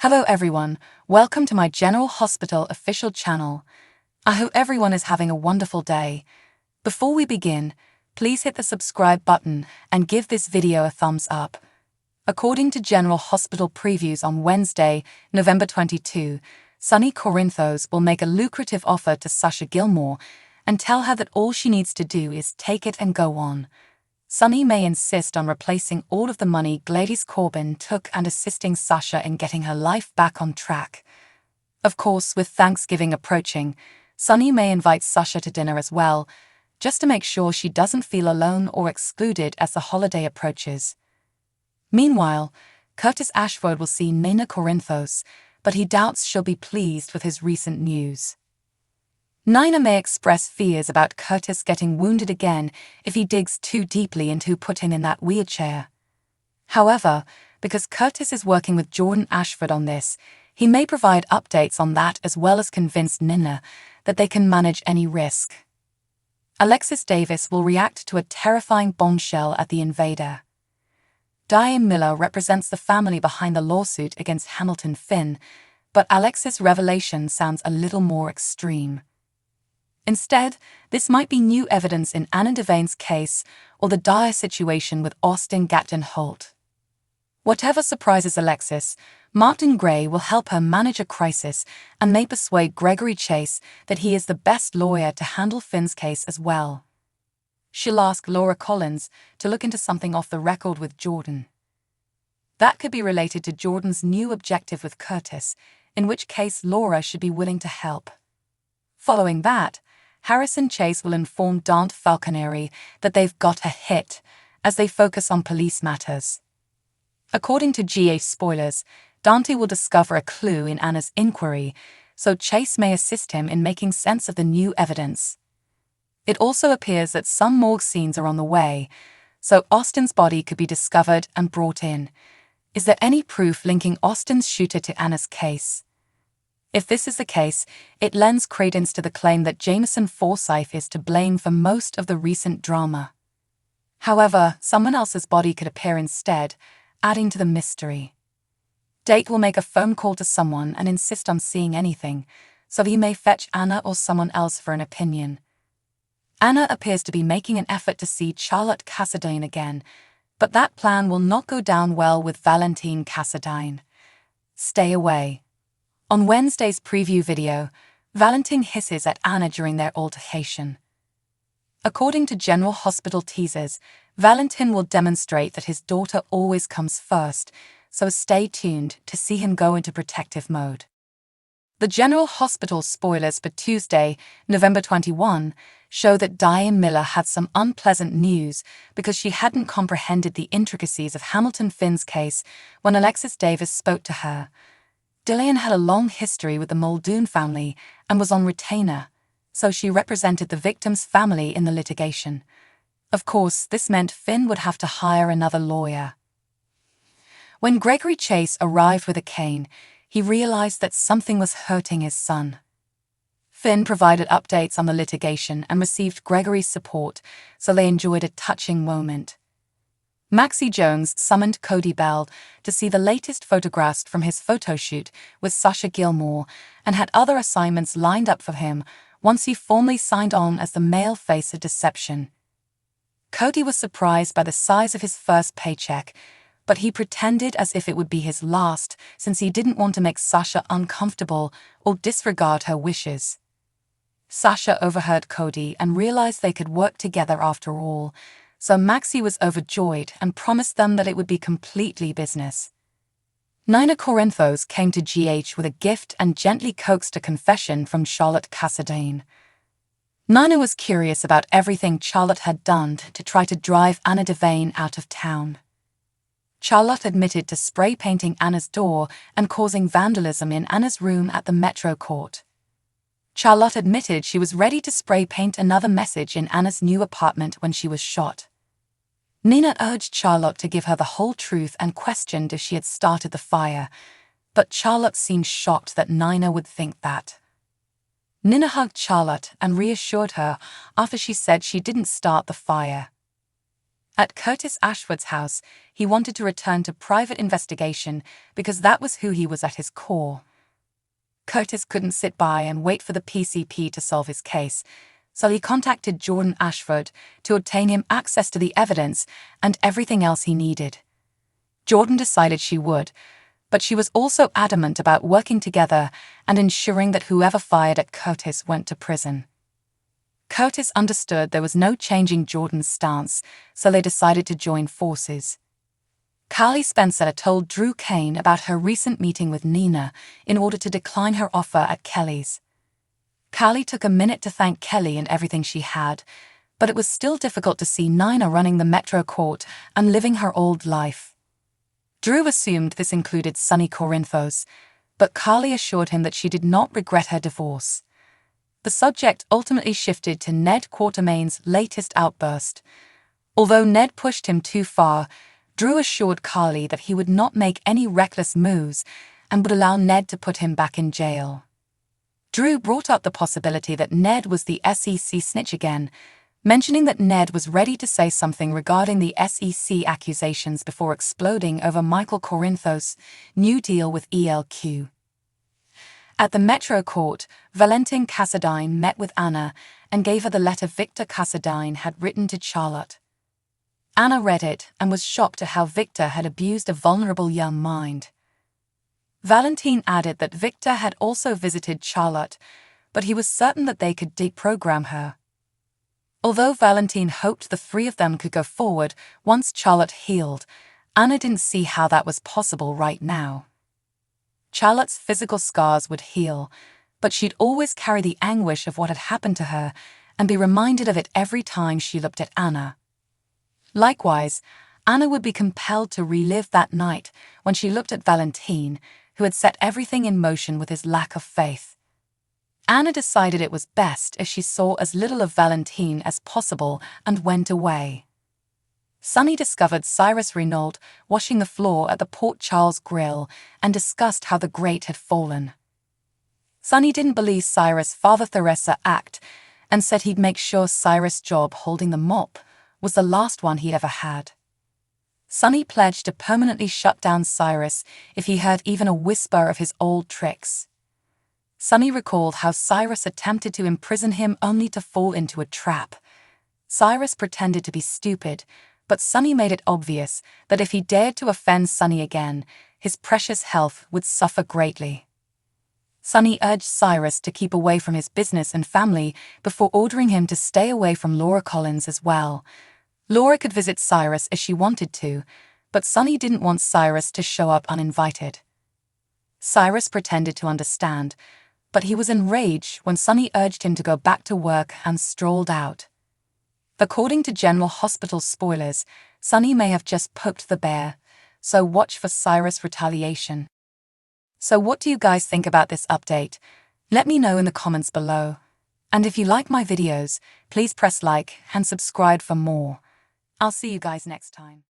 Hello everyone, welcome to my General Hospital official channel. I hope everyone is having a wonderful day. Before we begin, please hit the subscribe button and give this video a thumbs up. According to General Hospital previews on Wednesday, November 22, Sunny Corinthos will make a lucrative offer to Sasha Gilmore and tell her that all she needs to do is take it and go on. Sunny may insist on replacing all of the money Gladys Corbin took and assisting Sasha in getting her life back on track. Of course, with Thanksgiving approaching, Sunny may invite Sasha to dinner as well, just to make sure she doesn't feel alone or excluded as the holiday approaches. Meanwhile, Curtis Ashford will see Nina Corinthos, but he doubts she'll be pleased with his recent news. Nina may express fears about Curtis getting wounded again if he digs too deeply into who put him in that wheelchair. However, because Curtis is working with Jordan Ashford on this, he may provide updates on that as well as convince Nina that they can manage any risk. Alexis Davis will react to a terrifying bombshell at the Invader. Diane Miller represents the family behind the lawsuit against Hamilton Finn, but Alexis' revelation sounds a little more extreme. Instead, this might be new evidence in Anna Devane's case or the dire situation with Austin Gatton Holt. Whatever surprises Alexis, Martin Gray will help her manage a crisis and may persuade Gregory Chase that he is the best lawyer to handle Finn's case as well. She'll ask Laura Collins to look into something off the record with Jordan. That could be related to Jordan's new objective with Curtis, in which case Laura should be willing to help. Following that, Harrison Chase will inform Dante Falconeri that they've got a hit as they focus on police matters. According to GH spoilers, Dante will discover a clue in Anna's inquiry, so Chase may assist him in making sense of the new evidence. It also appears that some morgue scenes are on the way, so Austin's body could be discovered and brought in. Is there any proof linking Austin's shooter to Anna's case? If this is the case, it lends credence to the claim that Jameson Forsyth is to blame for most of the recent drama. However, someone else's body could appear instead, adding to the mystery. Date will make a phone call to someone and insist on seeing anything, so he may fetch Anna or someone else for an opinion. Anna appears to be making an effort to see Charlotte Cassadine again, but that plan will not go down well with Valentine Cassadine. Stay away. On Wednesday's preview video, Valentine hisses at Anna during their altercation. According to General Hospital teasers, Valentine will demonstrate that his daughter always comes first, so stay tuned to see him go into protective mode. The General Hospital spoilers for Tuesday, November 21, show that Diane Miller had some unpleasant news because she hadn't comprehended the intricacies of Hamilton Finn's case when Alexis Davis spoke to her. Dillian had a long history with the Muldoon family and was on retainer, so she represented the victim's family in the litigation. Of course, this meant Finn would have to hire another lawyer. When Gregory Chase arrived with a cane, he realized that something was hurting his son. Finn provided updates on the litigation and received Gregory's support, so they enjoyed a touching moment. Maxie Jones summoned Cody Bell to see the latest photographs from his photo shoot with Sasha Gilmore and had other assignments lined up for him once he formally signed on as the male face of deception. Cody was surprised by the size of his first paycheck, but he pretended as if it would be his last since he didn't want to make Sasha uncomfortable or disregard her wishes. Sasha overheard Cody and realized they could work together after all, so Maxie was overjoyed and promised them that it would be completely business. Nina Corinthos came to GH with a gift and gently coaxed a confession from Charlotte Cassadine. Nina was curious about everything Charlotte had done to try to drive Anna Devane out of town. Charlotte admitted to spray painting Anna's door and causing vandalism in Anna's room at the Metro Court. Charlotte admitted she was ready to spray paint another message in Anna's new apartment when she was shot. Nina urged Charlotte to give her the whole truth and questioned if she had started the fire, but Charlotte seemed shocked that Nina would think that. Nina hugged Charlotte and reassured her after she said she didn't start the fire. At Curtis Ashford's house, he wanted to return to private investigation because that was who he was at his core. Curtis couldn't sit by and wait for the PCP to solve his case, so he contacted Jordan Ashford to obtain him access to the evidence and everything else he needed. Jordan decided she would, but she was also adamant about working together and ensuring that whoever fired at Curtis went to prison. Curtis understood there was no changing Jordan's stance, so they decided to join forces. Carly Spencer told Drew Kane about her recent meeting with Nina in order to decline her offer at Kelly's. Carly took a minute to thank Kelly and everything she had, but it was still difficult to see Nina running the Metro Court and living her old life. Drew assumed this included Sonny Corinthos, but Carly assured him that she did not regret her divorce. The subject ultimately shifted to Ned Quartermain's latest outburst. Although Ned pushed him too far, Drew assured Carly that he would not make any reckless moves and would allow Ned to put him back in jail. Drew brought up the possibility that Ned was the SEC snitch again, mentioning that Ned was ready to say something regarding the SEC accusations before exploding over Michael Corinthos' new deal with ELQ. At the Metro Court, Valentin Cassadine met with Anna and gave her the letter Victor Cassadine had written to Charlotte. Anna read it and was shocked at how Victor had abused a vulnerable young mind. Valentin added that Victor had also visited Charlotte, but he was certain that they could deprogram her. Although Valentin hoped the three of them could go forward once Charlotte healed, Anna didn't see how that was possible right now. Charlotte's physical scars would heal, but she'd always carry the anguish of what had happened to her and be reminded of it every time she looked at Anna. Likewise, Anna would be compelled to relive that night when she looked at Valentin, who had set everything in motion with his lack of faith. Anna decided it was best if she saw as little of Valentin as possible and went away. Sonny discovered Cyrus Renault washing the floor at the Port Charles Grill and discussed how the grate had fallen. Sonny didn't believe Cyrus' Father Theresa act and said he'd make sure Cyrus' job holding the mop was the last one he'd ever had. Sonny pledged to permanently shut down Cyrus if he heard even a whisper of his old tricks. Sonny recalled how Cyrus attempted to imprison him only to fall into a trap. Cyrus pretended to be stupid, but Sonny made it obvious that if he dared to offend Sonny again, his precious health would suffer greatly. Sonny urged Cyrus to keep away from his business and family before ordering him to stay away from Laura Collins as well. Laura could visit Cyrus if she wanted to, but Sonny didn't want Cyrus to show up uninvited. Cyrus pretended to understand, but he was enraged when Sonny urged him to go back to work and strolled out. According to General Hospital spoilers, Sonny may have just poked the bear, so watch for Cyrus' retaliation. So what do you guys think about this update? Let me know in the comments below. And if you like my videos, please press like and subscribe for more. I'll see you guys next time.